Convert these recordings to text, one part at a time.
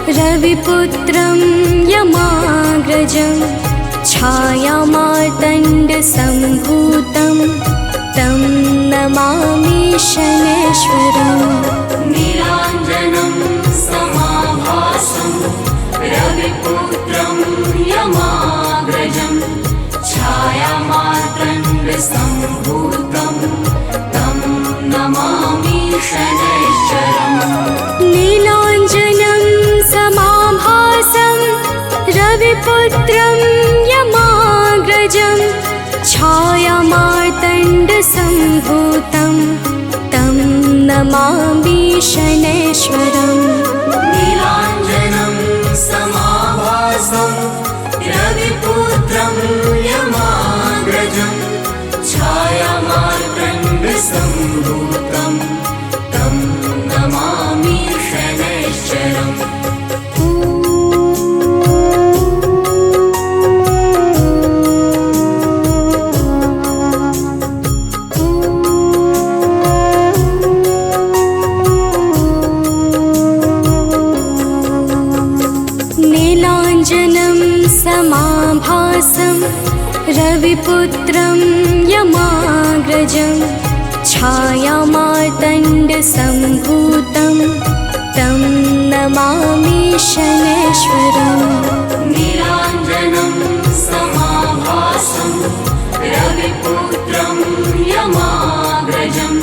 रविपुत्रं यमाग्रजं छायामार्तण्डसम्भूतं तं नमामि शनैश्वरम्। नीलाञ्जनं समाभासं रविपुत्रं यमाग्रजं छायामार्तण्डसम्भूतं तं नमामि शनैश्वरम्। नीलाञ्जनं समाभासं रविपुत्रं यमाग्रजं छायामार्तण्डसम्भूतं तं नमामि शनैश्वरम्। नीलाञ्जनं समाभासं रविपुत्रं यमाग्रजं छायामार्तण्डसम्भूतं तं नमामि शनैश्वरम्। नीलाञ्जनं समाभासं रविपुत्रं यमाग्रजं छायामार्तण्डसम्भूतं तं नमामि शनैश्वरम्। नीलाञ्जनं समाभासं रविपुत्रं यमाग्रजं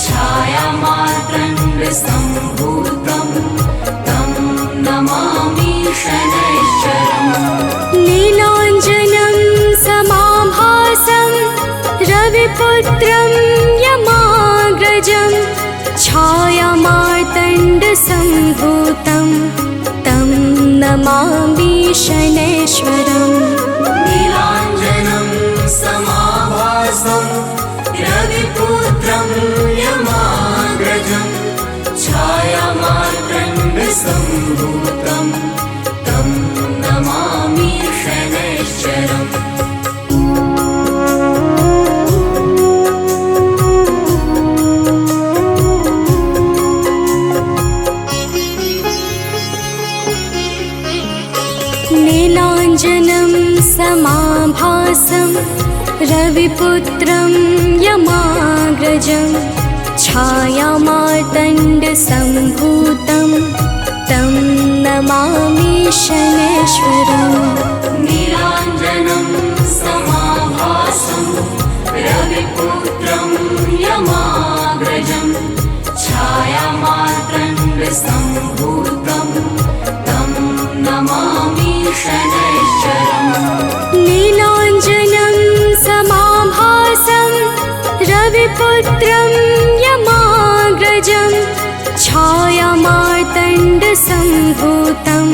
छायामार्तण्डसम्भूतं तं नमामि शनैश्वरम्। नीलाञ्जनं समाभासं रविपुत्रं यमाग्रजं छायामार्तण्डसम्भूतं तं नमामि शनैश्वरम्। नीलाञ्जनं समाभासं रविपुत्रं यमाग्रजं छायामार्तण्डसम्भूतं तं नमामि शनैश्वरम्। नीलाञ्जनं समाभासं रविपुत्रं यमाग्रजं छायामार्तण्डसम्भूतं तं नमामि शनैश्वरम्। नीलाञ्जनं समाभासं रविपुत्रं यमाग्रजं छायामार्तण्डसम्भूतं तं नमामि शनैश्वरम्। नीलाञ्जनं समाभासं रविपुत्रं यमाग्रजं छायामार्तण्डसम्भूतं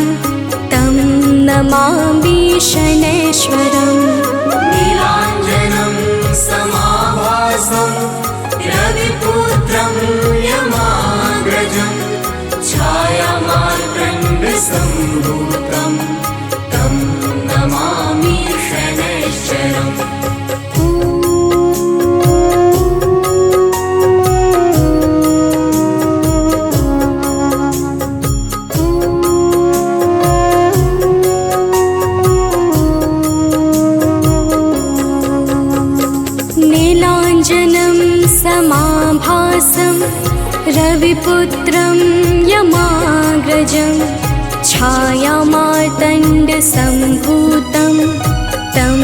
तं नमामि शनैश्वरम्। नीलाञ्जनं समाभासं रविपुत्रं यमाग्रजं छायामार्तण्डसम्भूतं तं नमामि शनैश्वरम्। नीलाञ्जनं समाभासं रविपुत्रं यमाग्रजं छायामार्तण्डसम्भूतं तं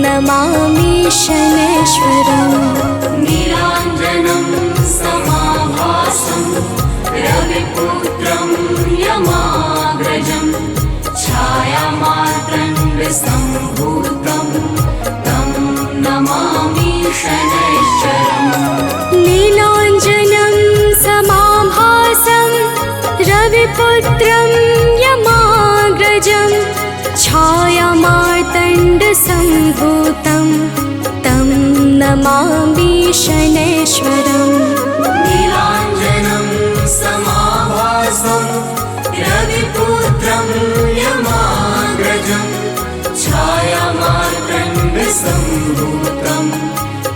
नमामि शनैश्वरम्। नीलाञ्जनं समाभासं रविपुत्रं यमाग्रजं छायामार्तण्डसम्भूतं तं नमामि शनैश्वरम्। नीलाञ्जनं समाभासं रविपुत्रं यमाग्रजं छायामार्तण्डसम्भूतं तं नमामि शनैश्वरम्। नीलाञ्जनं समाभासं रविपुत्रं यमाग्रजं छायामार्तण्डसम्भूतं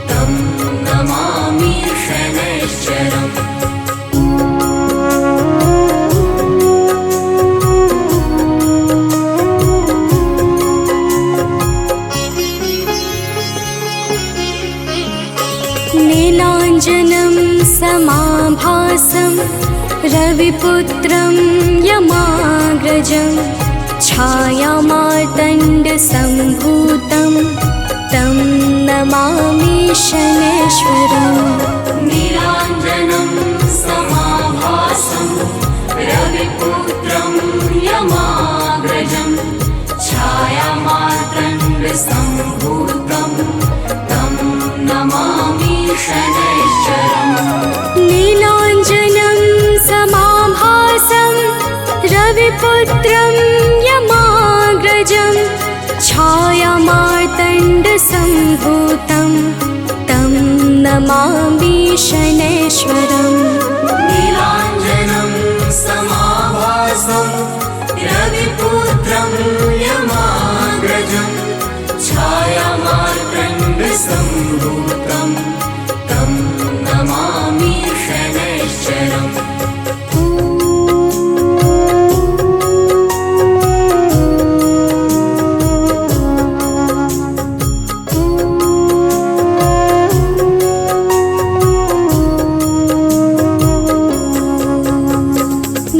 तं नमामि शनैश्वरम्। रविपुत्रं यमाग्रजं छायामार्तण्डसम्भूतं तं नमामि शनैश्वरम्। नीलाञ्जनं समाभासं रविपुत्रं यमाग्रजं छायामार्तण्डसम्भूतं तं नमामि शनैश्वरम्। नीलाञ्जनं समाभासं रविपुत्रं यमाग्रजं छायामार्तण्डसम्भूतं तं नमामि शनैश्वरम्। नीलाञ्जनं समाभासं रविपुत्रं यमाग्रजं छायामार्तण्डसम्भूतं तं नमामि शनैश्वरम्।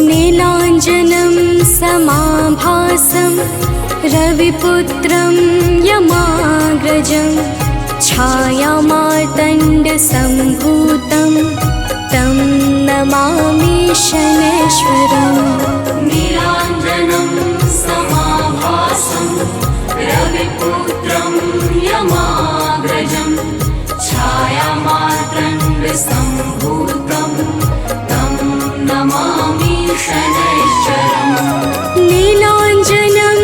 नीलाञ्जनं समाभासं रविपुत्रं यमाग्रजं छायामार्तण्डसम्भूतं तं नमामि शनैश्वरम्। नीलाञ्जनं समाभासं रविपुत्रं यमाग्रजं छायामार्तण्डसम्भूतं तं नमामि शनैश्वरम्। नीलाञ्जनं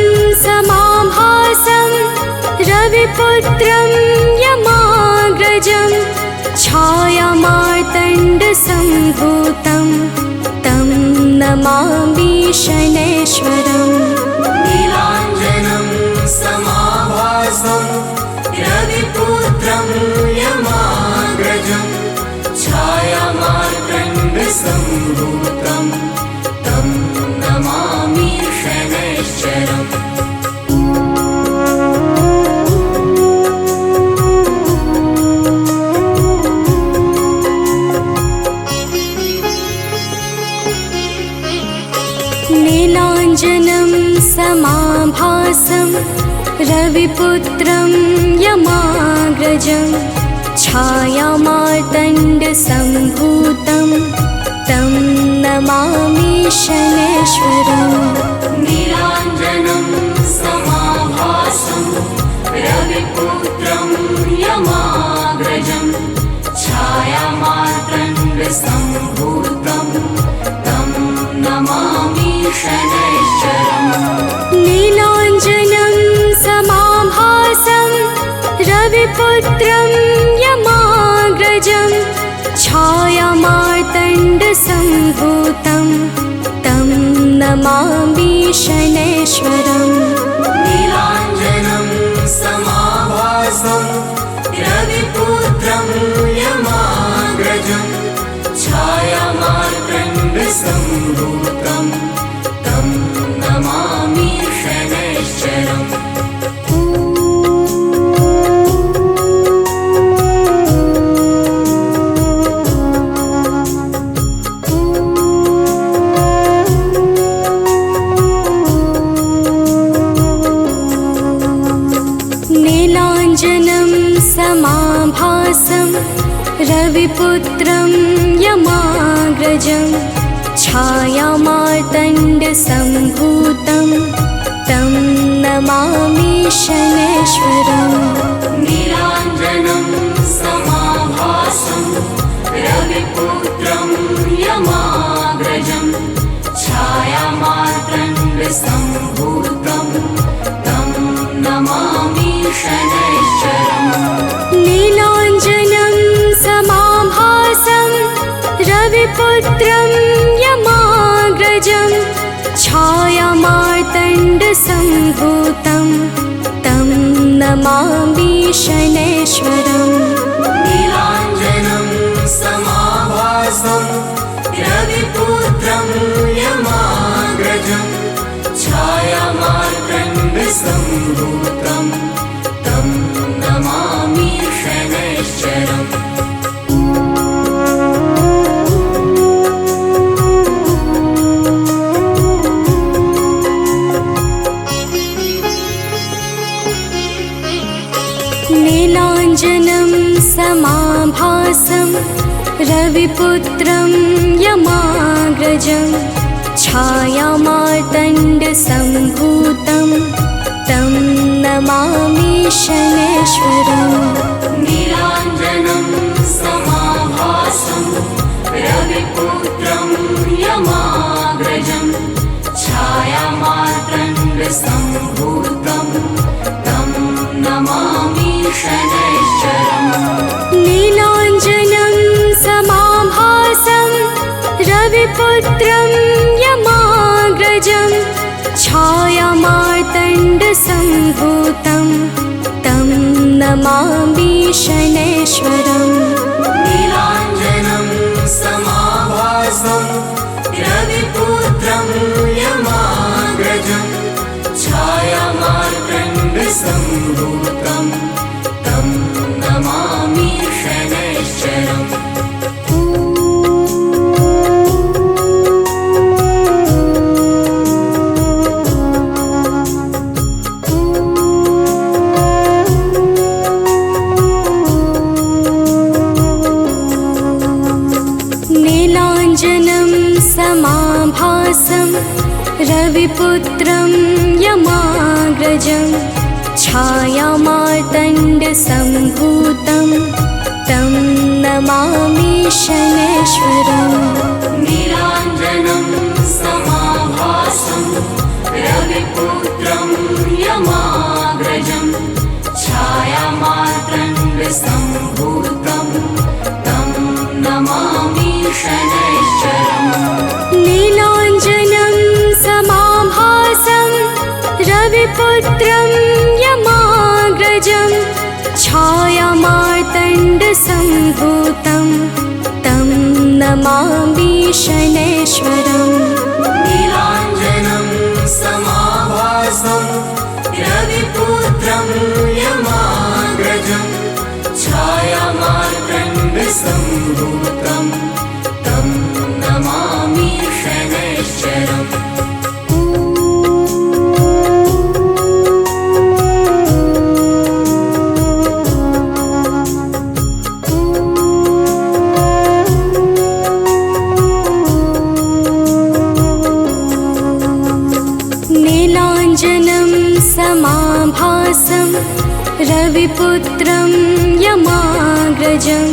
समाभासं रविपुत्रं यमाग्रजं छायामार्तण्डसम्भूतं तं नमामि शनैश्वरम्। नीलाञ्जनं समाभासं रविपुत्रं यमाग्रजं छायामार्तण्डसम्भूतं तं नमामि शनैश्वरम्। नीलाञ्जनं समाभासं रविपुत्रं यमाग्रजं छायामार्तण्डसम्भूतं तं नमामि शनैश्वरम्। नीलाञ्जनं समाभासं रविपुत्रं यमाग्रजं छायामार्तण्डसम्भूतं तं नमामि शनैश्वरम्। नीलाञ्जनं समाभासं रविपुत्रं यमाग्रजं छायामार्तण्डसम्भूतं तं नमामि शनैश्वरम्। नीलाञ्जनं समाभासं रविपुत्रं यमाग्रजं छायामार्तण्डसम्भूतं तं नमामि शनैश्वरम्। नीलाञ्जनं समाभासं रविपुत्रं यमाग्रजं छायामार्तण्डसम्भूतं तं नमामि शनैश्वरम्। नीलाञ्जनं समाभासं रविपुत्रं यमाग्रजं छायामार्तण्डसम्भूतं तं नमामि शनैश्वरम्। नीलाञ्जनं समाभासं रविपुत्रं यमाग्रजं छायामार्तण्डसम्भूतं तं नमामि शनैश्वरम्। नीलाञ्जनं समाभासं रविपुत्रं यमाग्रजं छायामार्तण्डसम्भूतं तं नमामि शनैश्वरम्। रविपुत्रं यमाग्रजं छायामार्तण्डसम्भूतं तं नमामि शनैश्वरम्। नीलाञ्जनं समाभासं रविपुत्रं यमाग्रजं छायामार्तण्डसम्भूतं तं नमामि शनैश्वरम्। नीलाञ्जनं समाभासं रविपुत्रं यमाग्रजं छायामार्तण्डसम्भूतं तं नमामि शनैश्वरम्। नीलाञ्जनं समाभासं रविपुत्रं यमाग्रजं छायामार्तण्डसम्भूतं तं नमामि शनैश्वरम्। नीलाञ्जनं समाभासं रविपुत्रं यमाग्रजं छायामार्तण्डसम्भूतं तं नमामि शनैश्वरम्। नीलाञ्जनं समाभासं रविपुत्रं यमाग्रजं छायामार्तण्डसम्भूतं तं नमामि शनैश्वरम्। नीलाञ्जनं समाभासं रविपुत्रं यमाग्रजं छायामार्तण्डसम्भूतं तं नमामि शनैश्वरम्। नीलाञ्जनं समाभासं रविपुत्रं यमाग्रजं छायामार्तण्डसम्भूतं तं नमामि शनैश्वरम्। नीलाञ्जनं समाभासं रविपुत्रं यमाग्रजं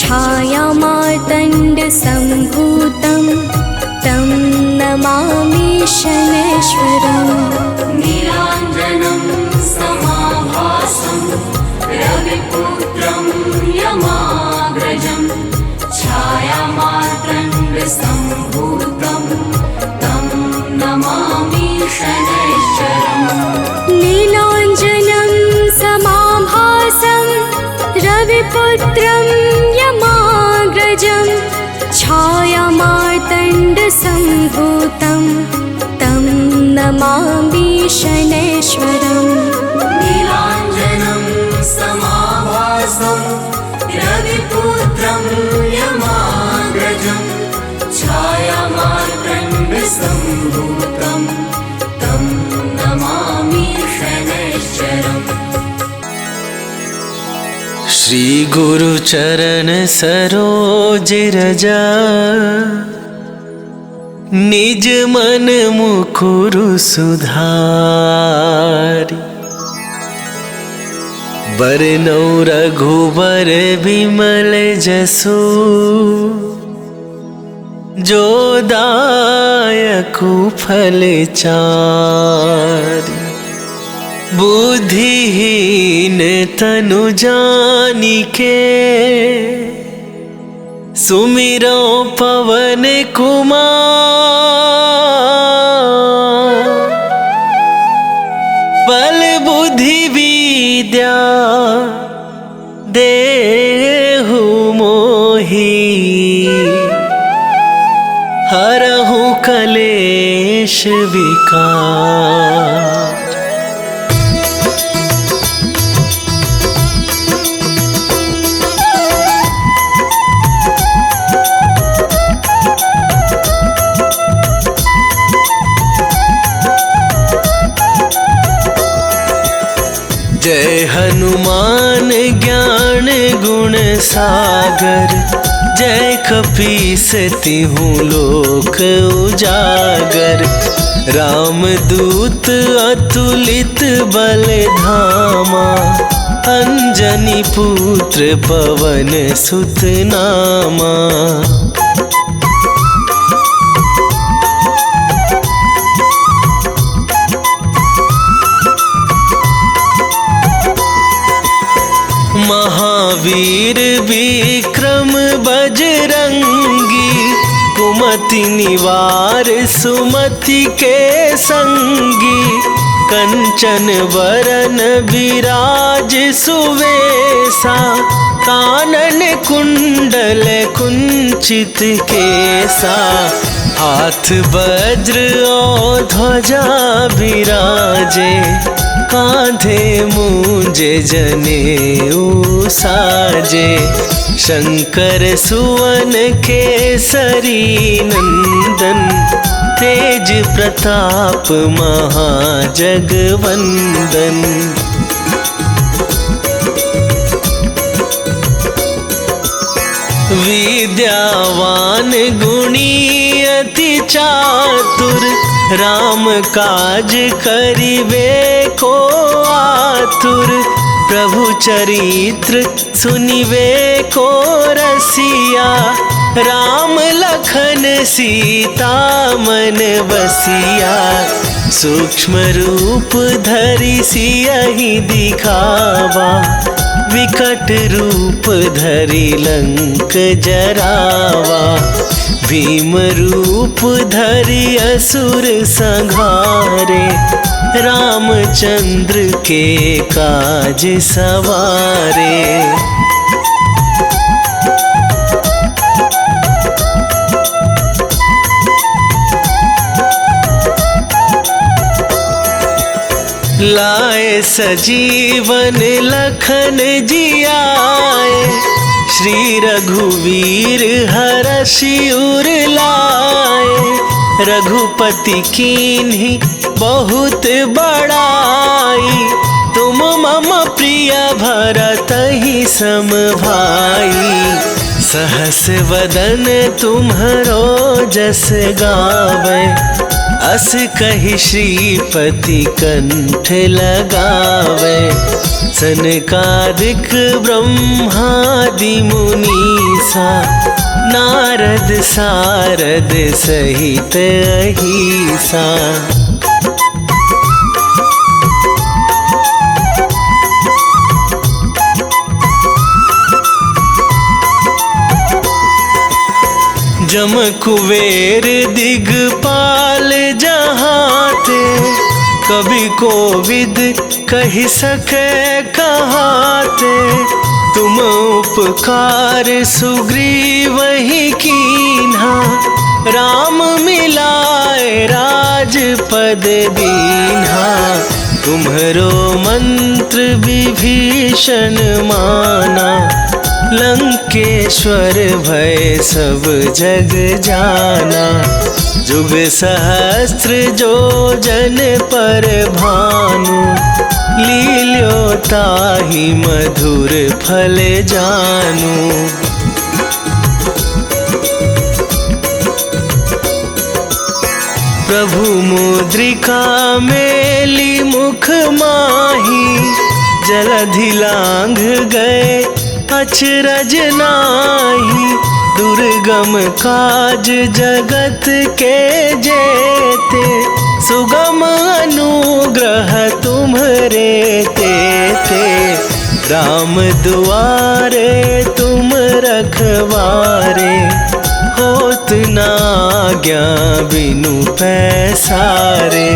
छायामार्तण्डसम्भूतं तं नमामि शनैश्वरम्। नीलाञ्जनं समाभासं रविपुत्रं यमाग्रजं छायामार्तण्डसम्भूतं तं नमामि शनैश्वरम्। नीलाञ्जनं समाभासं रविपुत्रं यमाग्रजं छायामार्तण्डसम्भूतं तं नमामि शनैश्वरम्। नीलाञ्जनं समाभासं रविपुत्रं यमाग्रजं छायामार्तण्डसम्भूतं तं नमामि शनैश्वरम्। श्री गुरु चरण सरोज रजा निज मन मुकुरु सुधारी। बरनौ रघुबर बिमल जसु जो दायकु फल चारि। बुद्धिहीन तनु जानिके सुमिरो पवन कुमार। बल बुद्धि विद्या देहु मोहि हरहु कलेश विकार। जय हनुमान ज्ञान गुण सागर जय कपीसती हूँ लोक उजागर। रामदूत अतुलित बल धामा, अंजनी पुत्र पवन सुत नामा। महावीर विक्रम बजरंगी, कुमति निवार सुमति के संगी। कंचन वरन विराज सुवेसा, कानन कुंडल कुंचित केसा। हाथ वज्र और ध्वजा विराजे, कांधे मूंजे जनेऊ साजे। शंकर सुवन केसरी नंदन, तेज प्रताप महाजगवंदन। विद्यावान गुणी अति चातुर, राम काज करिबे को आतुर। प्रभु चरित्र सुनिबे को रसिया, राम लखन सीता मन बसिया। सूक्ष्म रूप धरि सियहि दिखावा, विकट रूप धरि लंक जरावा। भीम रूप धरि असुर संहारे, रामचंद्र के काज सवारे। लाए सजीवन लखन जियाए, श्री रघुवीर हरषि उर लाए। रघुपति कीन्ही बहुत बड़ाई, तुम मम प्रिय भरतहि सम भाई। सहस वदन तुम्हरो जस गावे, अस कहि श्रीपति कंठ लगावे। सनकादिक ब्रह्मादि मुनीसा, नारद सारद सहित अहिसा। जम कुबेर दिगपाल जहाते, कवि कोविद कहि सके कहाते। तुम उपकार सुग्रीवहि कीन्हा, राम मिलाए राजपद दीन्हा। तुम्हरो मंत्र विभीषण माना, लंकेश्वर भय सब जग जाना। जुग सहस्त्र जो जन पर भानु, लील्यो ताहि मधुर फल जानू। प्रभु मुद्रिका मेली मुख माही, जलधि लांघ गए अचरज नाहि। दुर्गम काज जगत के जेते, सुगम अनुग्रह तुम्हरे तेते। राम दुआरे तुम रखवारे, होत न आज्ञा बिनु पैसारे।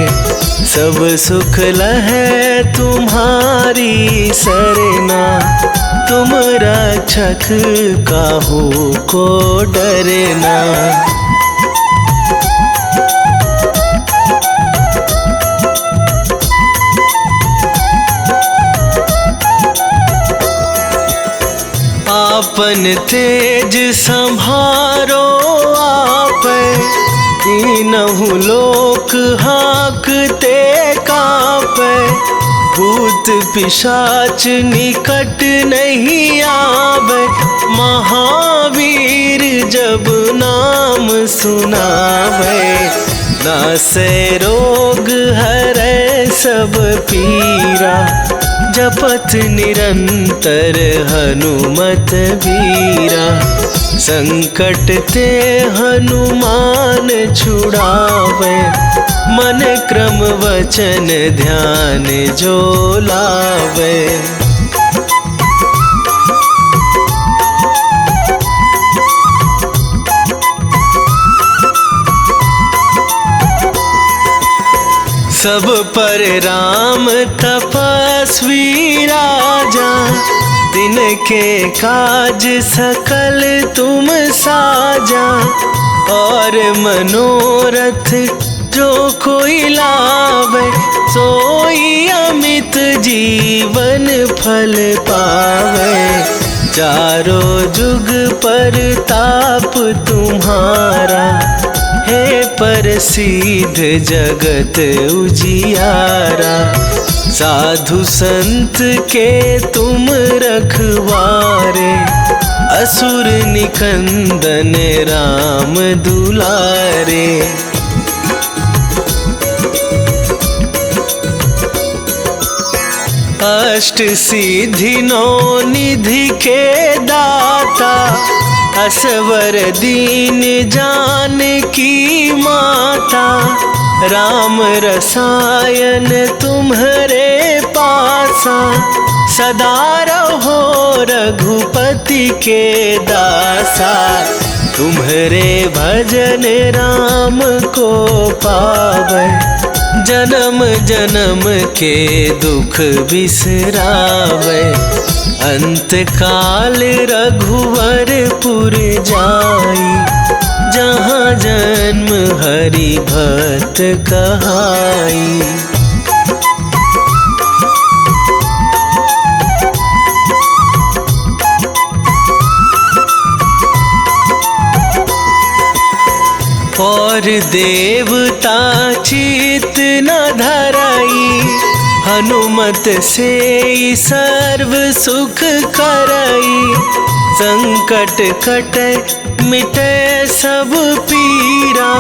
सब सुख लहै तुम्हारी सरना, तुम रक्षक काहू को डरना। आपन तेज संभारो आप, तीनहु लोक हाँकते कांपे। भूत पिशाच निकट नहीं आवे, महावीर जब नाम सुनावे। नासे रोग हरै सब पीरा, जपत निरंतर हनुमत वीरा। संकट ते हनुमान छुड़ावे, मन क्रम वचन ध्यान जो लावे। सब पर राम तपस्वी राजा, दिन के काज सकल तुम साजा। और मनोरथ जो कोई लावे, सोई अमित जीवन फल पावे। चारों जुग पर ताप तुम्हारा, हे प्रसिद्ध जगत उजियारा। साधु संत के तुम रखवारे, असुर निकंदन राम दुलारे। अष्ट सिद्धि नौ निधि के दाता, असवर दीन जानकी माता। राम रसायन तुम्हारे पासा, सदा रहो रघुपति के दासा। तुम्हारे भजन राम को पावे, जन्म जन्म के दुख बिसरावे। अंत काल रघुवरपुर जाई, जहाँ जन्म हरि भक्त कहाई। और देवता चित न धराई, हनुमत से सर्व सुख करई। संकट कटे मिटे सब पीरा,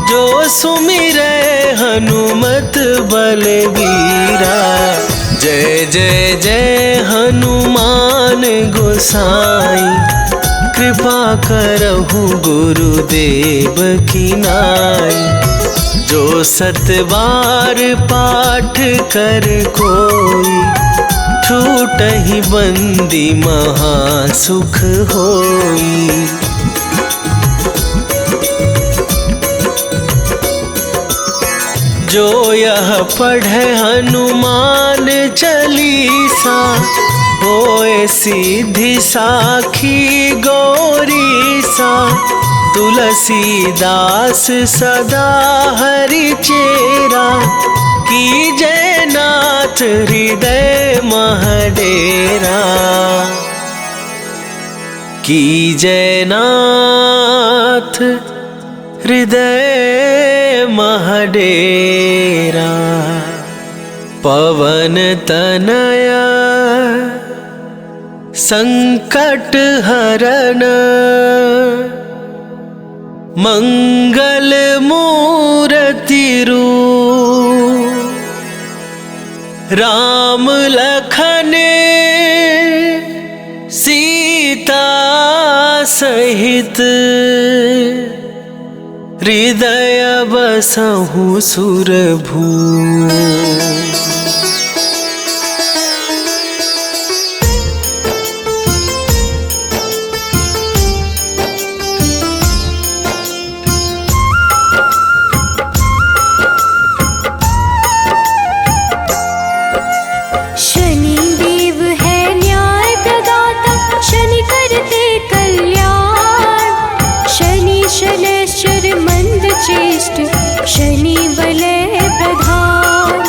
जो सुमिरै हनुमत बलबीरा। जय जय जय हनुमान गोसाई, कृपा करहु गुरुदेव की नाई। जो सतबार पाठ कर कोई, छूटहि बंदी महासुख होई। जो यह पढ़े हनुमान चालीसा, होए सिद्धि साखी गौरीसा। तुलसीदास सदा हरि चेरा, कीजय नाथ हृदय महडेरा। कीजय नाथ हृदय महडेरा। पवन तनया संकट हरण, मंगल मूर्ति रूप। राम लखन सीता सहित, हृदय बसहु सुरभूप। शनि वलय प्रधान,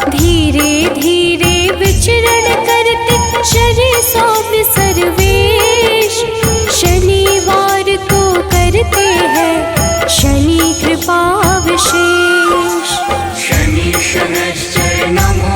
धीरे धीरे विचरण करते शरीर सौम्य सर्वेश। शनिवार को करते हैं शनि कृपा विशेष। शनि शनैश्चर नमो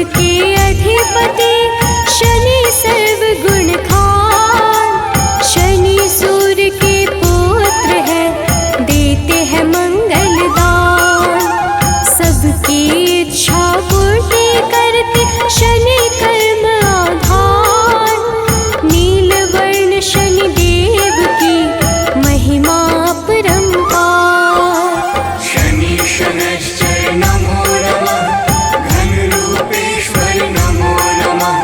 के अधिपति शनि सर्व गुण खान। शनि सूर्य के पुत्र है, देते हैं मंगल दान। सबकी इच्छा पूर्ति करते शनि कर्म आधार। नीलवर्ण शनि देव की महिमा अपरंपार। शनि शनैश्चर नमो नमः, घनरूपेश्वर नमो नमः।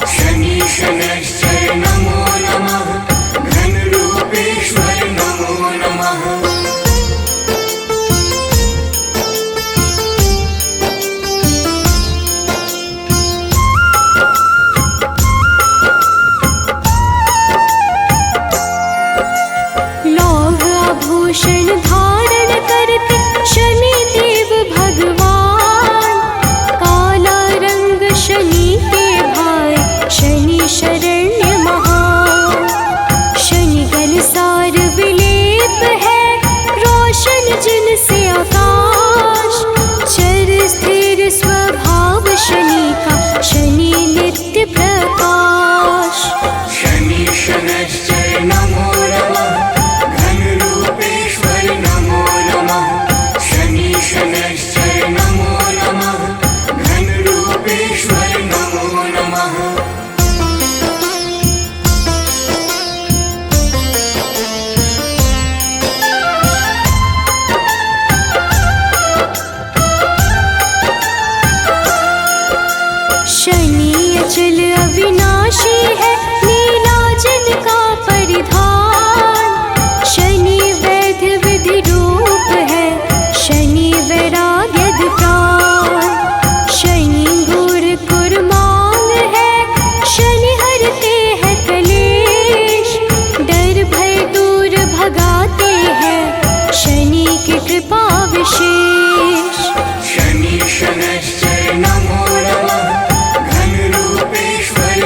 शनि शनैश्चर नमो नमः, घनरूपेश्वर नमो नमः। लौह आभूषण धारण करते शनि देव भगवान। काला रंग शनि के भाई, शनि शरण्य महान। शनि गलसार विलेप है, रोशन जिनसे आकाश। चर स्थिर स्वभाव शनि का, शनि नित्य प्रकाश। शनि शनैश्चर नमो नमः, घनरूपेश्वर नमो नमः। शनि शनैश्चर नमो नमः, घनरूपेश्वर नमो नमः। शनि अचल अविनाशी है, नीलाजन का परिधान। शनि वैद्य विधि रूप है, शनि वैराग्य प्राण। शनि गुर कुर्मांग है, शनि हरते हैं कलेश। डर भय दूर भगाते हैं, शनि की कृपा विशेष। शनि शनैश्चर नमो नमः, घनरूपेश्वर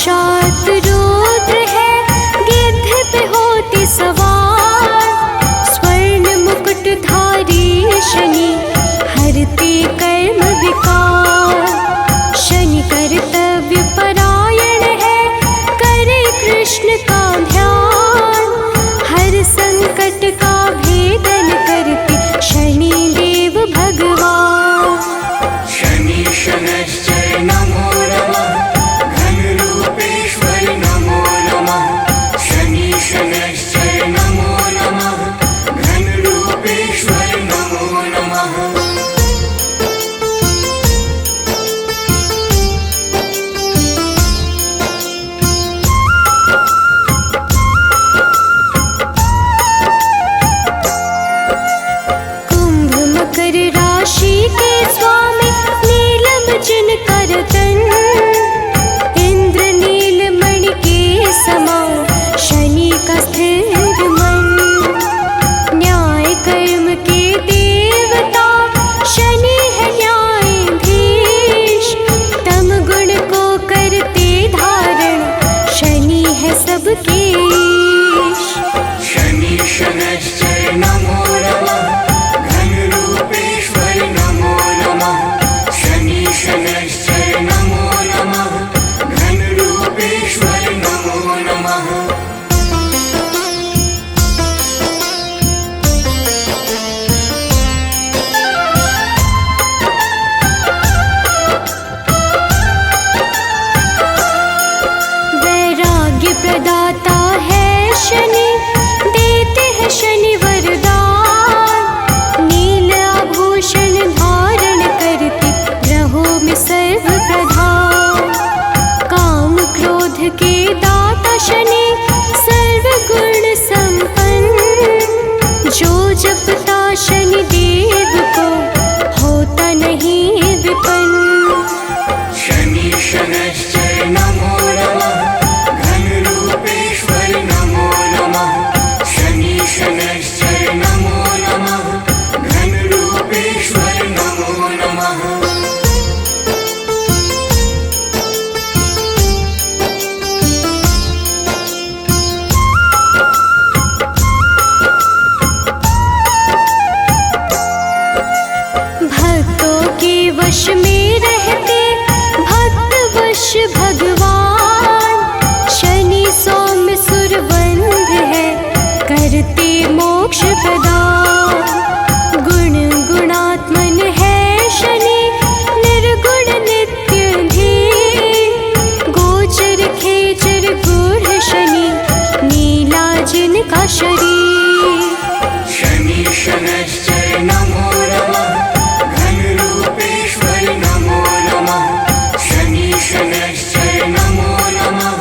साक्षात रुद्र है, गिद्ध पे होते सवार। स्वर्ण मुकुटधारी शनि, हरते कर्म विकार। शनि कर्तव्य परायण है, करे कृष्ण का ध्यान। हर संकट का भेदन करते शनि देव भगवान। शनि शनैश्चर नमो नमः, घनरूपेश्वर नमो नमः। शनि शनैश्चर नमो नमः, घनरूपेश्वर नमो नमः। कुंभ मकर राशि के स्वामी, नीलम जिनकर तन। इंद्र नीलमणि के समान, शनि का स्थिर मन। न्याय कर्म के देवता, शनि है न्यायाधीश। तम गुण को करते धारण, शनि है सबके ईश। शनि शनैश्चर नमो नमः, घनरूपेश्वर नमो नमः। शनि शनैश्चर नमो नमः, घनरूपेश्वर नमो नमः। वैराग्य प्रदाता है शनि, देते हैं शनि वरदान। नील आभूषण धारण करते, ग्रहों में सर्व प्रधान। काम क्रोध के दाता शनि, सर्व गुण संपन्न। जो जपता शनि देव को, होता नहीं विपन्न। शनि शनैश्चर नमो नमः, घनरूपेश्वर नमो नमः। शनि शनैश्चर नमो नमः, घनरूपेश्वर नमो नमः। भक्तों के वश में रहते, भक्त वश भगवान। शनि सौम्य सुरवंध है, करते मोक्ष प्रदान। गुण गुणात्मन है शनि, निर्गुण नित्य धीर। गोचर खेचर गूढ़ शनि, नीला जिनका शरीर। शनि शनैश्चर नमो नमः, घनरूपेश्वर नमो नमः। शनि शनैश्चर नमो नमः,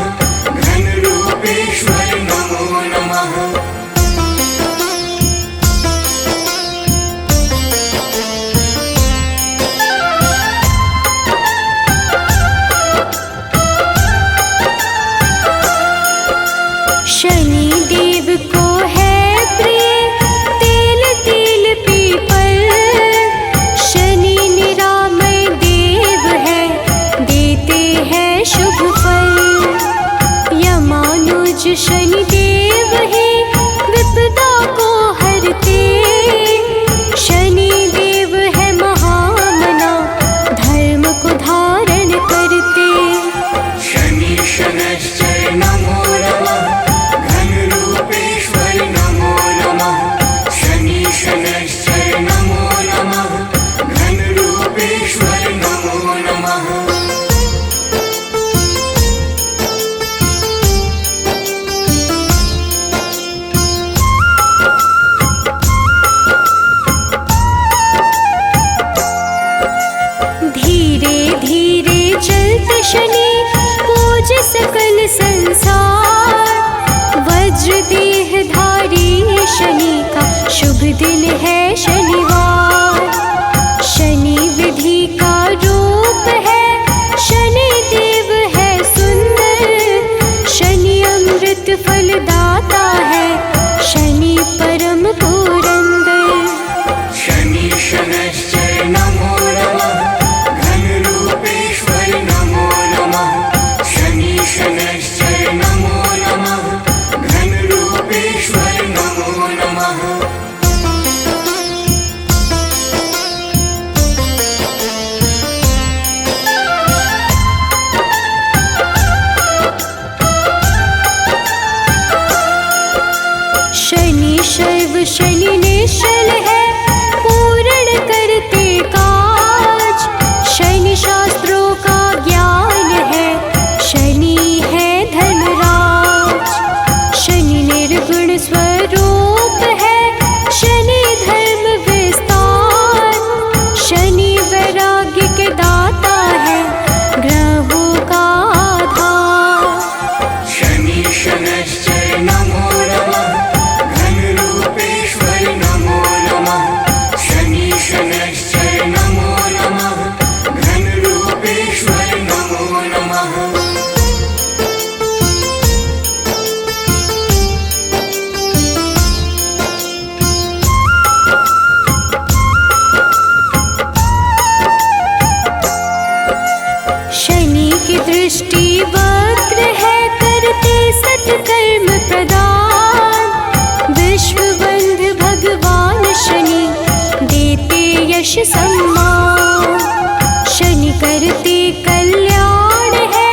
घनरूपेश्वर नमो नमः। शनि देव को है प्रिय, तेल तेल पीपल। शनि निरामय देव है, देते हैं शुभ फल। यमानुज शनि देव ही, विपदा को हरते। शनि देव है महामना, धर्म को धारण करते। शनि शनैश्चर नमो नमः, घनरूपेश्वर नमो नमः। शनि शनैश्चर नमो नमः, घनरूपेश्वर नमो नमः। धीरे धीरे चलते शनि, पूज सकल संसार। वज्र देह धारी शनि का, शुभ दिन है शनिवार। शनि विधि का रूप है, शनि देव है सुंदर। शनि अमृत फलदाता है, शनि परम पुरंदर। शनि शनैश्चर नमो नमः, घनरूपेश्वर नमो नमः। शनि शनैश्चर सम्मान। शनि करते कल्याण है,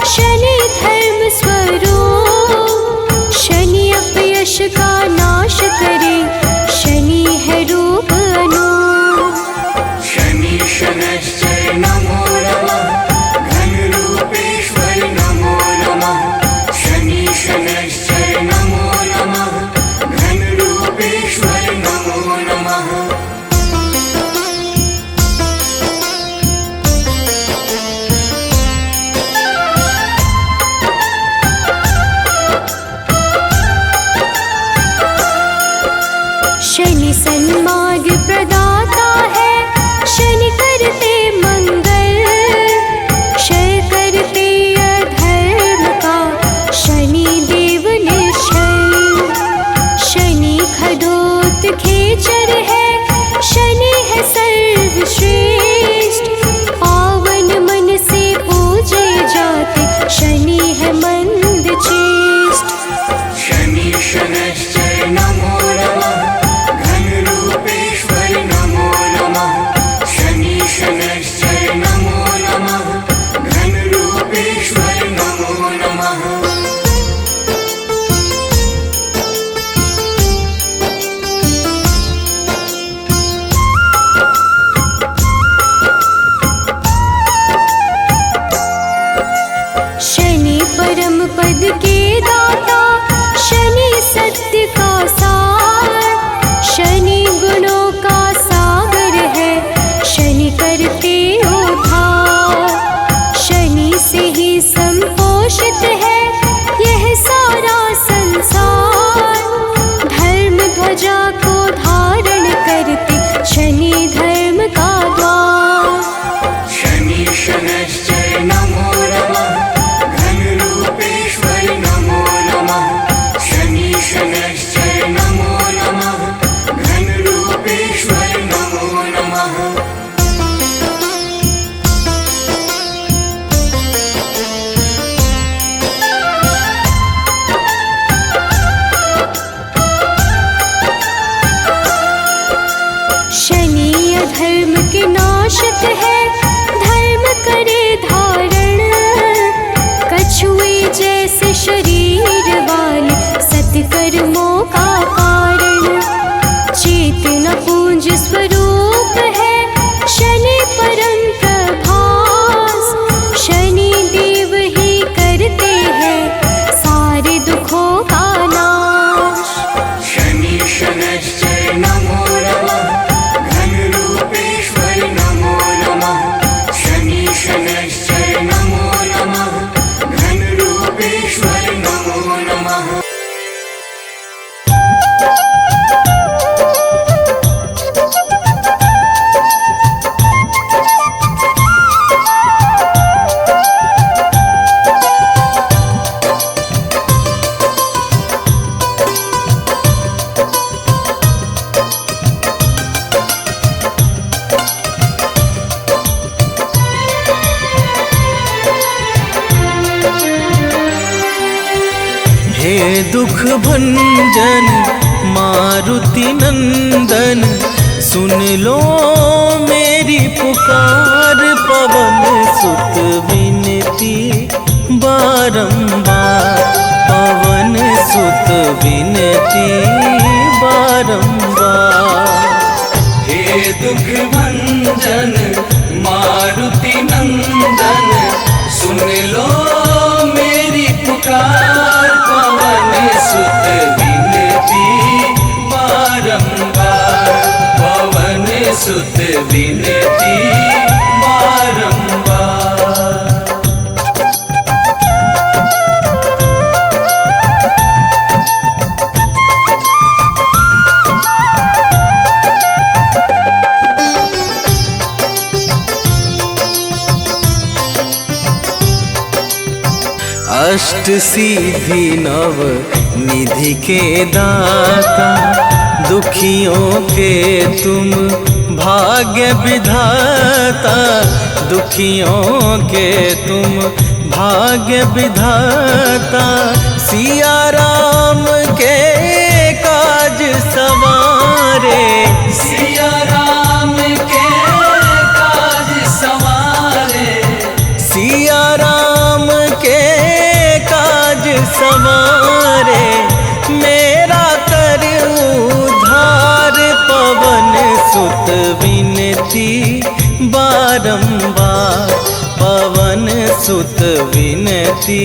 शनि धर्म स्वरूप। शनि अपयश का नाश करे, शनि है रूप अनूप। शनि शनैश्चर नमो नमः, घनरूपेश्वर नमो नमः। शनि शनैश्चर नमो नमः, घनरूपेश्वर नमो नमः। शनि सन्मार्ग प्रदाता है, शनि करते मंगल। क्षय करते अधर्म का, शनि देव निश्चल। शनि खडोत खेचर है, शनि है सर्वश्रेष्ठ। पावन मन से पूजे जाते, शनि है मंद चेष्ट। शनि शनैश्चर नमो नमः, घनरूपेश्वर नमो नमः। शनि शनैश्चर नमो नमः, घनरूपेश्वर नमो नमः। शनि परम पद के दाता, शनि सत्य का सार। शनि गुणों का सागर है, शनि करते उद्धार। शनि से ही संपोषित है यह सारा संसार। धर्म ध्वजा को धारण करते, शनि धर्म का द्वार। शनि शनैश्चर नमो नमः, घनरूपेश्वर नमो नमः। शनि शनैश्चर नमो नमः, घनरूपेश्वर नमो नमः। शनि अधर्म के नाशक है, धर्म करे धारण। कछुए जैसे शरीर वाले, सत्कर्मों का कारण। चेतना पुंज स्वरूप है, शनि परम प्रभास। शनि देव ही करते हैं सारे दुखों का नाश। शनि शनैश्चर नमो नमः, घनरूपेश्वर नमो नमः। शनि शनैश्चर नमो नमः, घनरूपेश्वर नमो नमः। हे दुख भंजन मारुति नंदन, सुन लो मेरी पुकार। पवन सुत विनती बारंबार, पवन सुत विनती बारंबार। हे दुख भंजन मारुति नंदन, सुन लो मेरी पुकार। पवन सुत विनती बारंबार, पवन सुत विनती बारंबार। अष्ट सिद्धि नव निधि के दाता, दुखियों के तुम भाग्य विधाता। दुखियों के तुम भाग्य विधाता। सिया राम के काज सवारे, सिया राम के सुत विनती बारंबार, पवन सुत विनती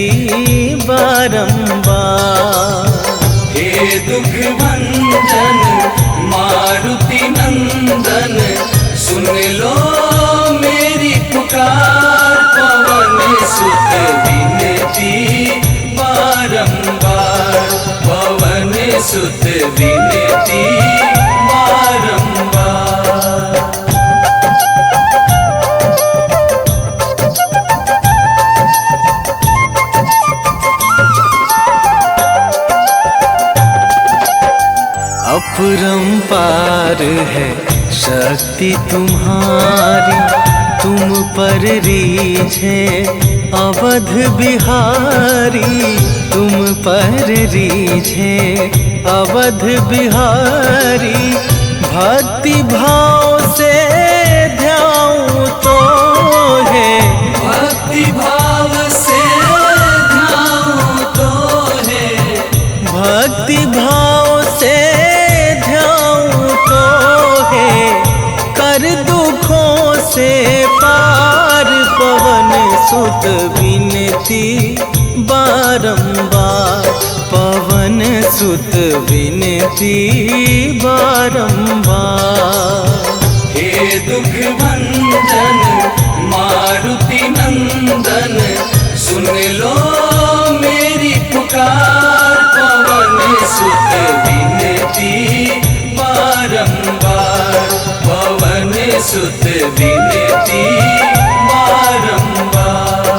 बारंबार। हे दुख भंजन मारुति नंदन, सुन लो मेरी पुकार, पवन सुत विनती बारंबार, पवन सुत विनती बारंबार। अपरंपार है शक्ति तुम्हारी, तुम पर रीझे अवध बिहारी, तुम पर रीझे अवध बिहारी। भक्ति भाव से ध्याऊं तो है, भक्ति भाव से ध्याऊं तो है, भक्ति भाव से ध्याऊं तो है, कर दुखों से पार, पवन सुत विनती बारंबार, पवन सुत विनती बारंबार। हे दुख भंजन मारुति नंदन, सुन लो मेरी पुकार, पवन सुत विनती बारंबार, पवन सुत विनती बारंबार।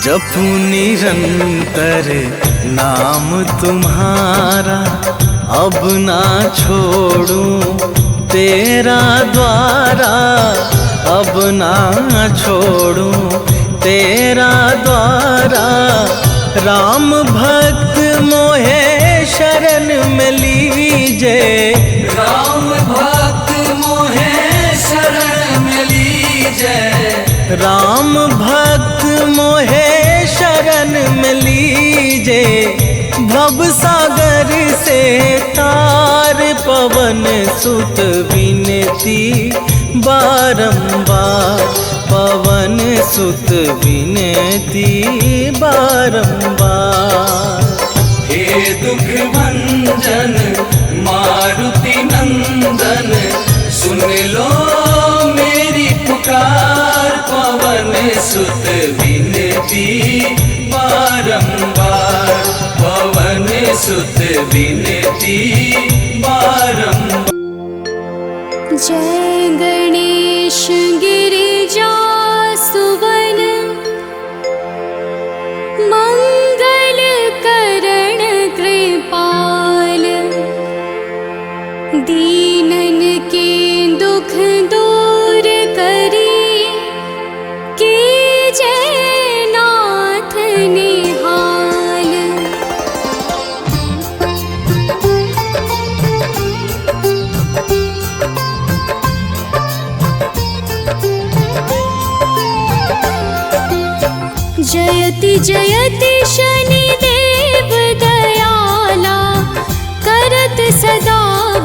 जपू निरंतर नाम तुम्हारा, अब ना छोड़ूं तेरा द्वारा, अब ना छोड़ूं तेरा द्वारा। राम भक्त मोहे शरण में लीजे, राम भक्त मोहे शरण में लीजे, राम भक्त मोहे शरण में लीजे। भव सागर से तार, पवन सुत विनती बारंबार, पवन सुत विनती बारंबार। हे दुख भंजन मारुति नंदन, सुन लो मेरी पुकार, पवन सुत विनती बारंबार, पवन सुत विनती बारंबार। जय गणेश गिरिजा सुवन, मंगल करण कृपाल, दीनन के दुख दूर करी, कीजय नाथ निहाल। जयति जयति शनिदेव दयाला, करत सदा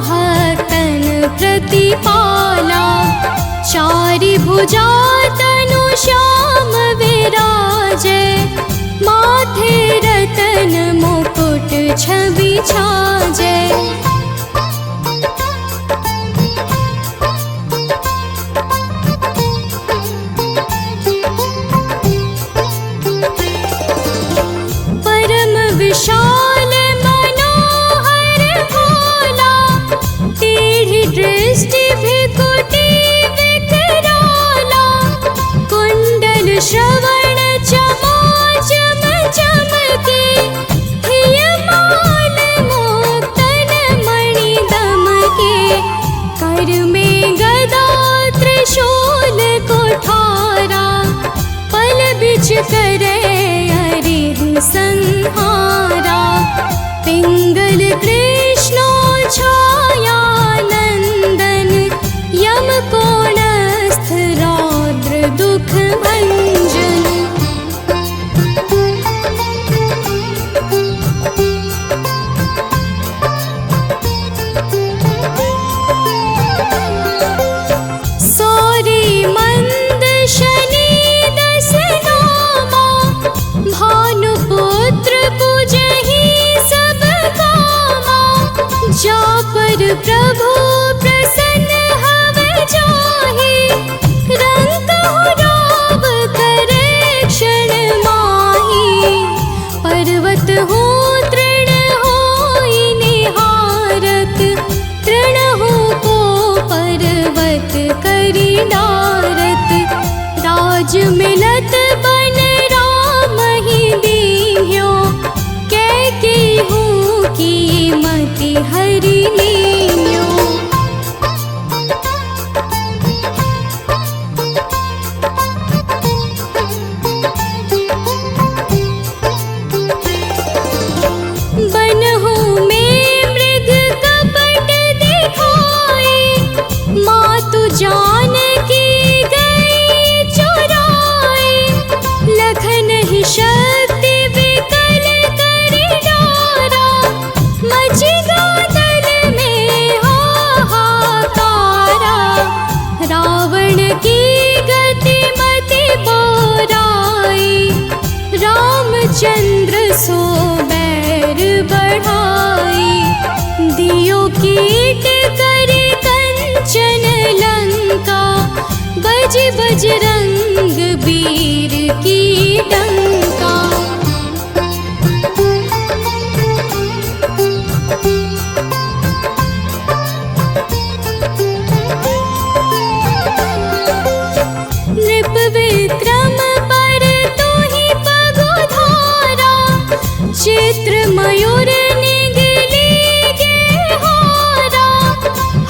भक्तन प्रतिपाला। चारि भुजा तनु श्याम विराजे, माथे रतन मुकुट छवि छाजे। परम विशाल मनोहर भोला, टेढ़ी दृष्टि भृकुटी विकराला। कुंडल श्रवण चमा चम चमके, हिय माल मोह पर प्रभु प्रसन्न हव जाहि, रंग राव करे क्षण माहि। पर्वत हो तृण होई निहारत, तृण हो को पर्वत करि डारत। राज मिलत बन राम ही दीन्ह्यो, कैकेयी की मति हरि लीन्यो। बनहु में मृग कपट दिखाए, मातु जानकी गई चुराए। लखन ही शक्ति विकल करि डारा, मचि गादल में हाहाकारा। रावण की गति मति बोराई, रामचंद्र सो बैर बढ़ाई। दियो कीट करि कंचन लंका, बज बजरंग वीर की डंका। नृप विक्रम पर तोहि पगुधारा, चित्र मयूर निगली गेहारा।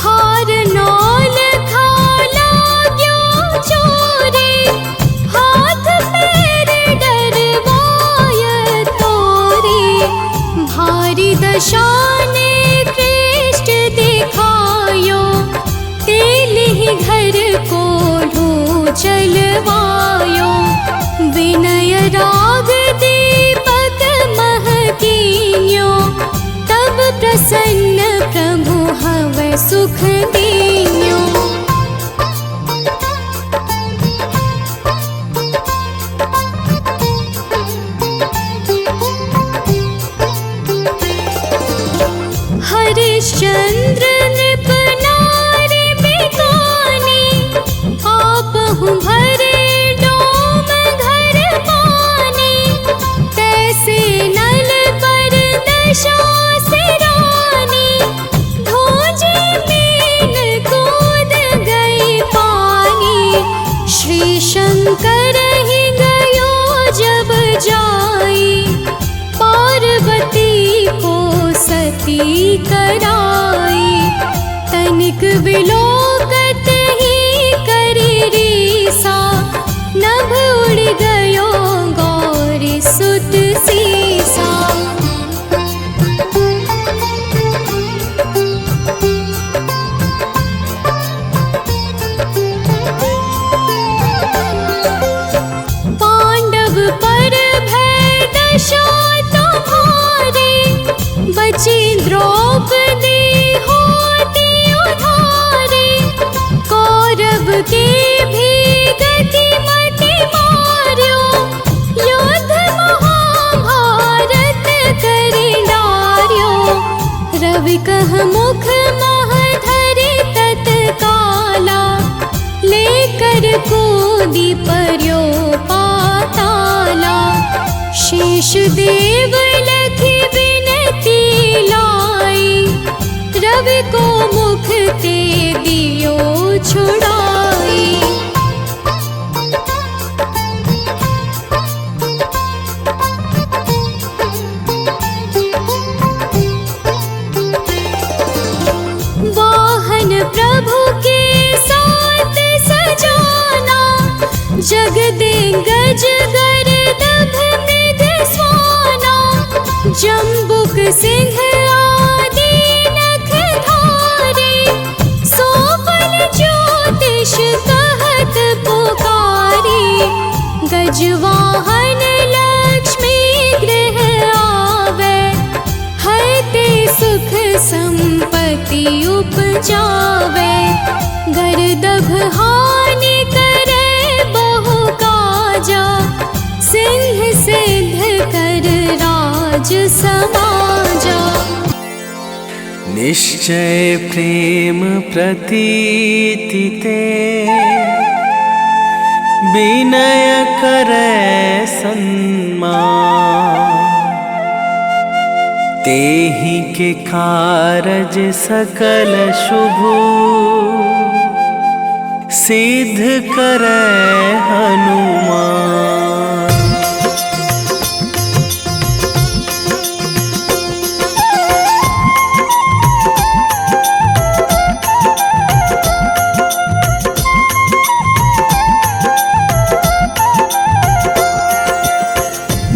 हार नौल खाला ग्यो चोरी, हाथ पैर डरवाय तोरी। भारी दशाने कृष्ट दिखायो, तेलिहि घर को चलवायो। विनय राग दीपक महकीन्यो, तब प्रसन्न प्रभु हवै सुख दीन्यो। हरिश्चंद्र नृप नारी बिकानी, आपहु भरे डोम घर पानी। तैसे नल पर दशा सिरानी, धोजे मीन कूद गई पानी। श्री शंकर ही गयो जब जाई, पार्वती को सती कराई। तनिक विलोकत ही करि रीसा, नभ उड़ गयो गौरी सुत सीसा। पांडव पर भय दशा तुम्हारी, बची द्रौपदी होती उधारी। कौरव के भी गति मति मार्यो, युद्ध महाभारत करि डार्यो। रवि कह मुख मह धरि तत्काला, लेकर कूदी पर्यो पाताला। शेष देव लखि विनती लाई, रवि को मुख ते दियो छुड़ाई। वाहन प्रभु के साथ सजाना, जग दे गज गर्दभ मृग स्वाना। जम्बुक सिंह आदि नख धारे, सोफल ज्योतिष कहत पुकारी। गजवाहन लक्ष्मी गृह आवे, हरते सुख संपत्ति उपजावे। गर्दभ हानि करे बहु काजा, सिंह सिद्ध कर राज समाजा। निश्चय प्रेम प्रतीति ते विनय करे सन्मान। तेहि के कारज सकल शुभ सिद्ध करे हनुमान।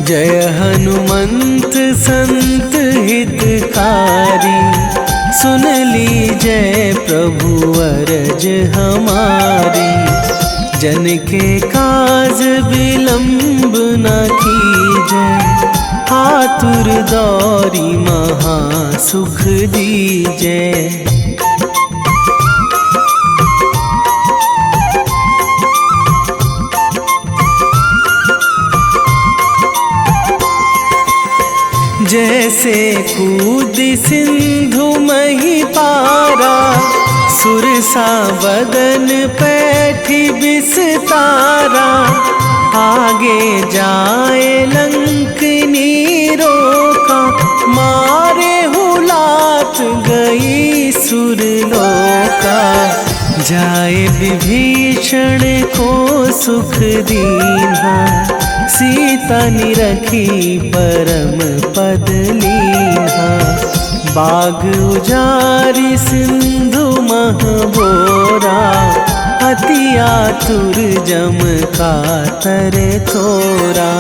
जय हनुमंत संत हितकारी, सुन लीजय प्रभु अरज हमारी। जन के काज विलंब न कीजय, आतुर दौरी महा सुख दीजय। जैसे कूद सिंधु मही पारा, सुरसा बदन पैठी बिस्तारा। आगे जाए लंकनी रोका, मारे हुलात गई सुरलोका। जाए विभीषण को सुख दीन्हा, सीता निरखी परम पद लीन्हा। बाग उजारी सिंधु महबोरा, अति आतुर जम कातर थोरा।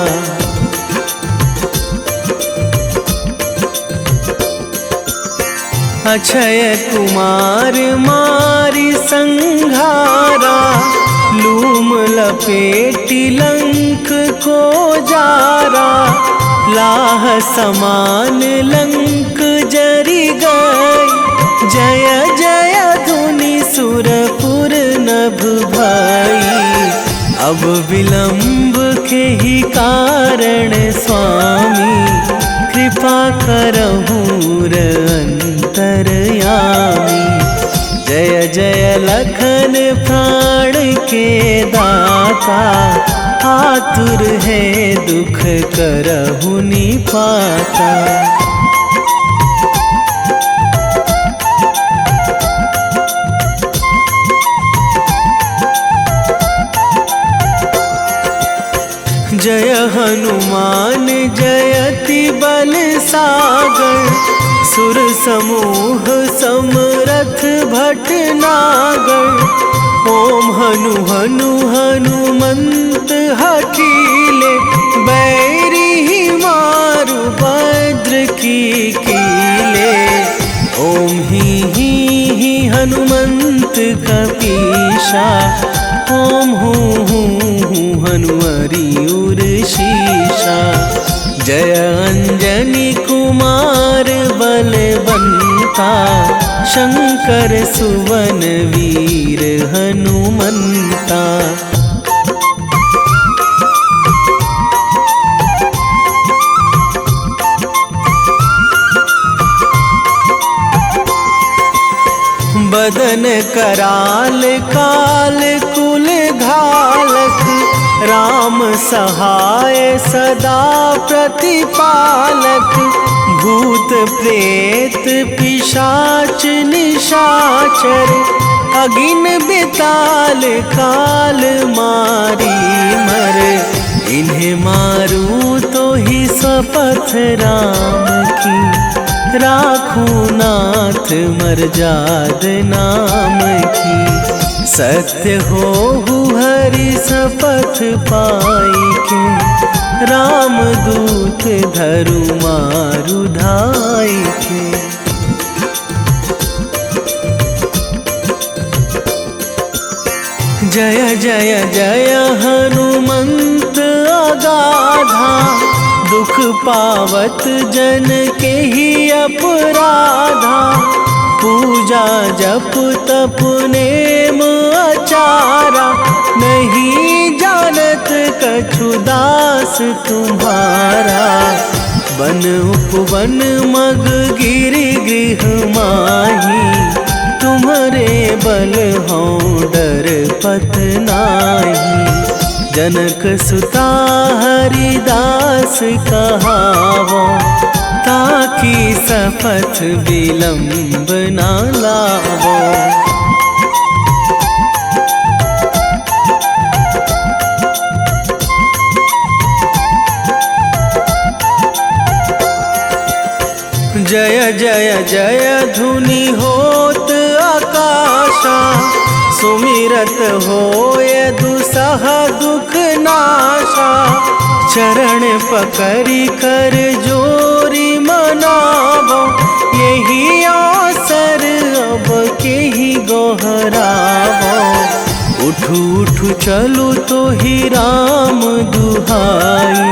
अक्षय कुमार मारी संघारा, लूम लपेटी लंक को जारा। लाह समान लंक जरी गई, जय जय धुनि सुरपुर नभ भई। अब विलंब के ही कारण स्वामी, कृपा करहु अंतरयामी। जय जय लखन प्राण के दाता, आतुर है दुख करहु निपाता। जय हनुमान जयति बल सागर, सुर समूह समरथ भटनागर। ओम हनु हनु हनुमंत हठीले, बैरी मारु भद्र की कीले। ओम ही हनुमंत कपीशा, ओम हूँ हनुमरी उर शीशा। जय अंजनी कुमार बलवंता, शंकर सुवन वीर हनुमंता। बदन कराल काल कुल घालक, राम सहाय सदा प्रतिपालक। भूत प्रेत पिशाच निशाचर, अगिन बिताल काल मारी मर। इन्हें मारू तो ही स्वपथ राम की, राखूं नाथ मर्याद नाम की। सत्य होहु हरि शपथ पाई के, राम दूत धरु मारु धाई के। जय जय जय हनुमंत अगाधा, दुख पावत जन के ही अपराधा। पूजा जप तप नेम आचारा, नहीं जानत कछु दास तुम्हारा। वन उपवन मग गिरि गृह मारा, तुम्हारे बल हो डर पत नाही। जनक सुता हरिदास कहावो, ताकि सपथ विलंब ना लावो। जय जय जय धुनि होत आकाशा, सुमिरत होय दुसह दुख नाशा। चरण पकड़ी कर जोरी मनावो, यही अवसर अब के ही गोहरावो। उठू उठू चलू तो ही राम दुहाई,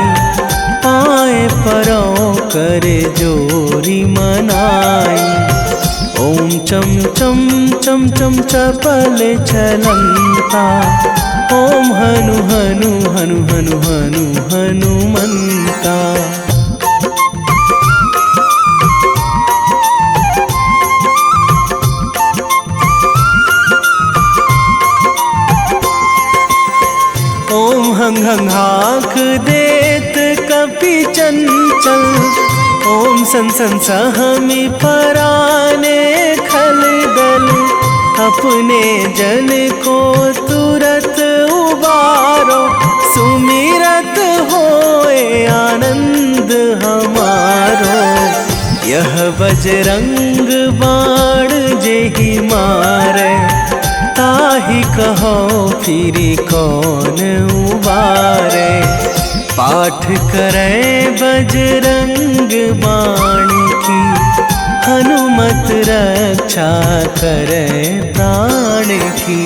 पाए परो करे जोरी मनाई। ओम चम चम चम चम चपल चलंता, ओम हनु हनु हनु हनु हनु हनुमंता। ओम हंग हंग हाक देत कपि चंचल, ओम सन सन सहमी पराने खल दल। अपने जन को तुरत उबारो, सुमिरत होए आनंद हमारो। यह बजरंग बाण जेहि मारे, ताहि कहो फिरी कौन उबारे। पाठ करें बजरंग बाण की, हनुमत रक्षा करे प्राण की।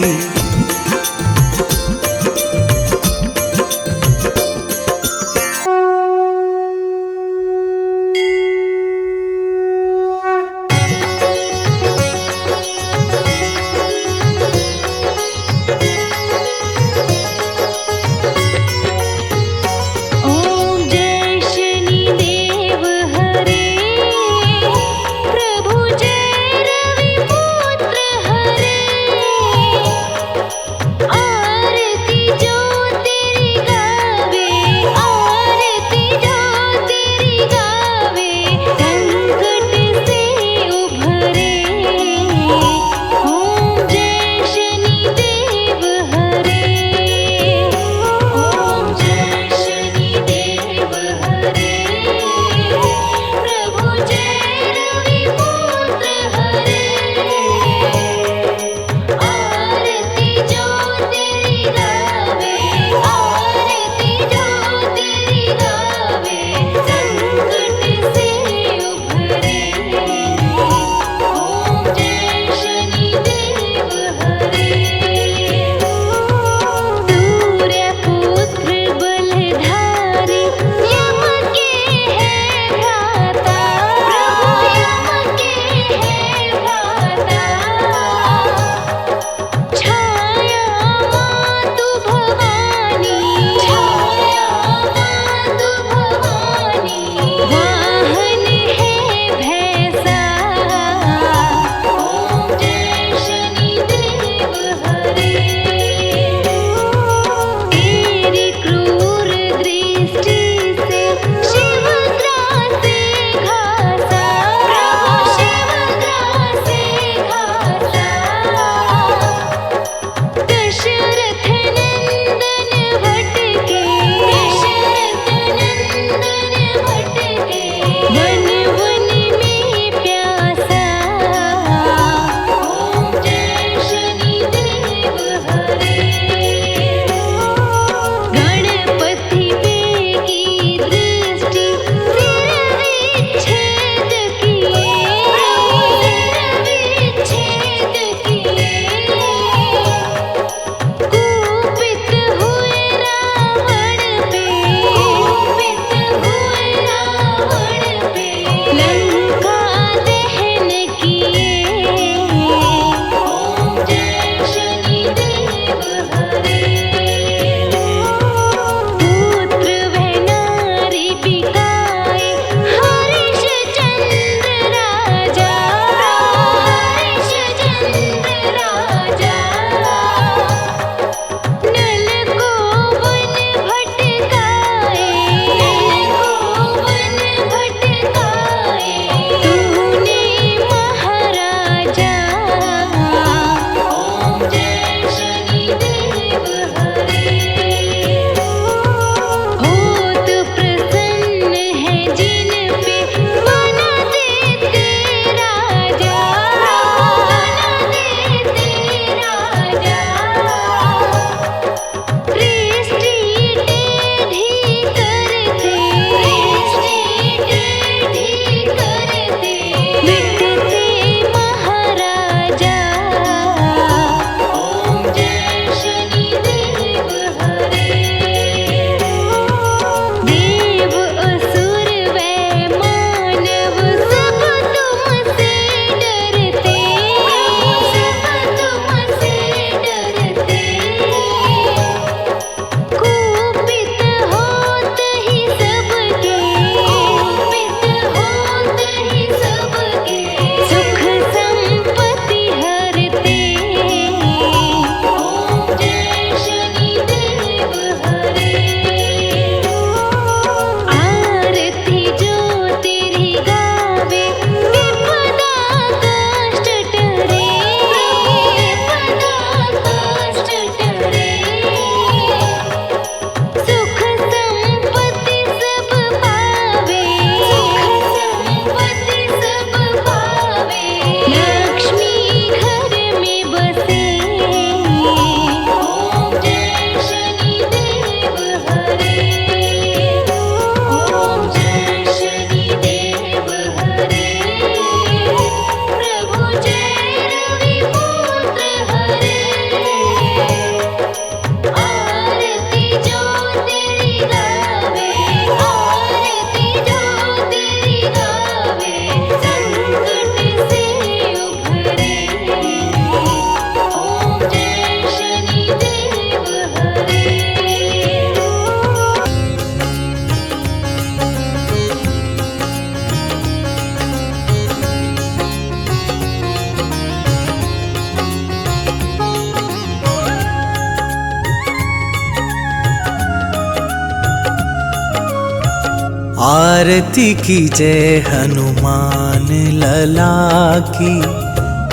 आरती की जय हनुमान लला की,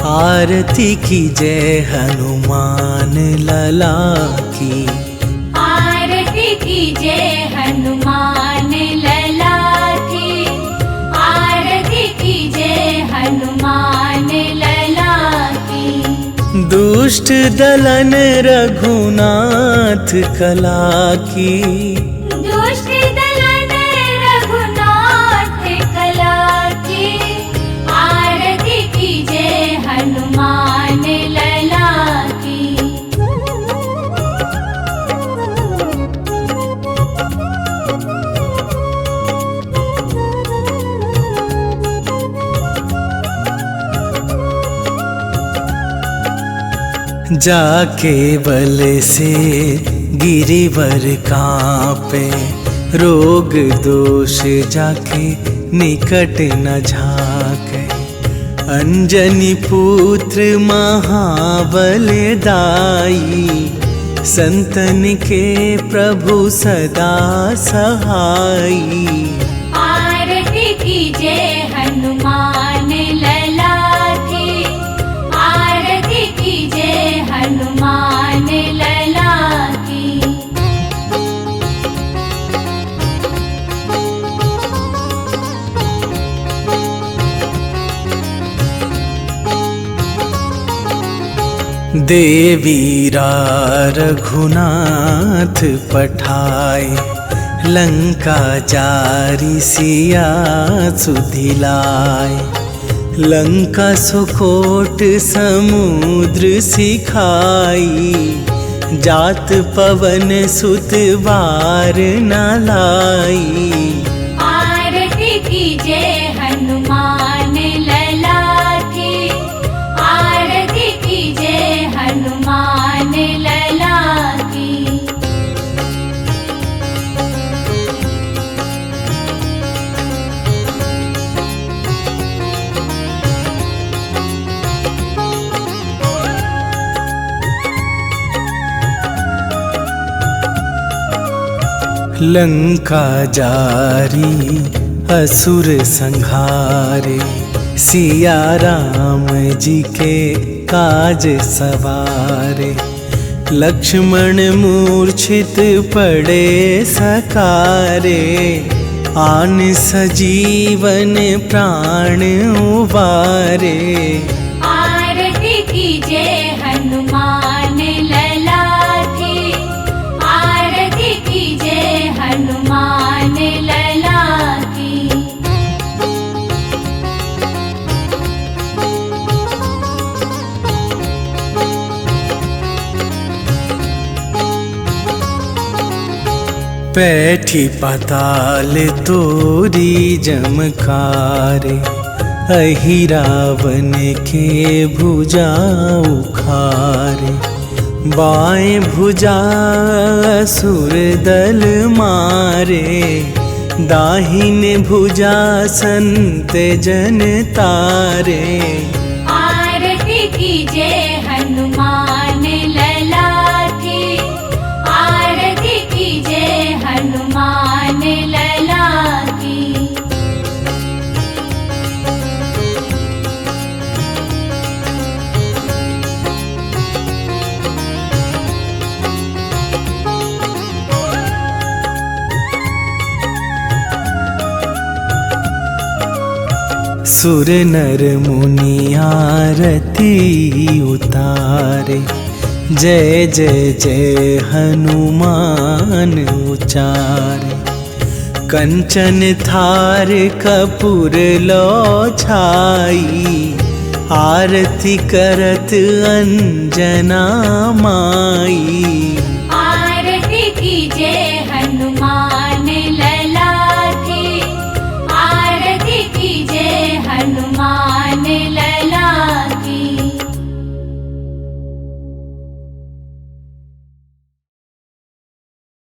आरती की जय हनुमान लला की। आरती की जय हनुमान लला की, आरती की जय हनुमान लला की। दुष्ट दलन रघुनाथ कला की, दुष्ट दलन रघुनाथ कला की। आरती की जय हनुमान लला की। जाके बल से गिरिवर कांपे, रोग दोष जाके निकट न झाके। अंजनी पुत्र महाबल दाई, संतन के प्रभु सदा सहाई। आरती की जय हनुमान लला की, आरती की जय हनुमान लला की। देवीरा रघुनाथ पठाए, लंका जारी सिया सुधिलाए। लंका सुकोट समुद्र सिखाई, जात पवन सुत बार न लाई। आरती की जय हनुमान लला की, आरती की जय हनुमान लला की। लंका जारी असुर संहारे, सिया राम जी के काज सवारे। लक्ष्मण मूर्छित पड़े सकारे, आन सजीवन प्राण उबारे। आरती की जय हनुमान लला की, आरती की जय हनुमान लला की। पैठी पाताल तोरी जमकारे, अहि रावण के भुजा उखारे। बाएं भुजा असुर दल मारे, दाहिने भुजा संत जन तारे। आरती की जय हनुमान लला की, आरती की जय हनुमान लला की। सुर नर मुनि आरती उतारे, जय जय जय हनुमान उचारे। कंचन थार कपूर लो छाई, आरती करत अंजना माई।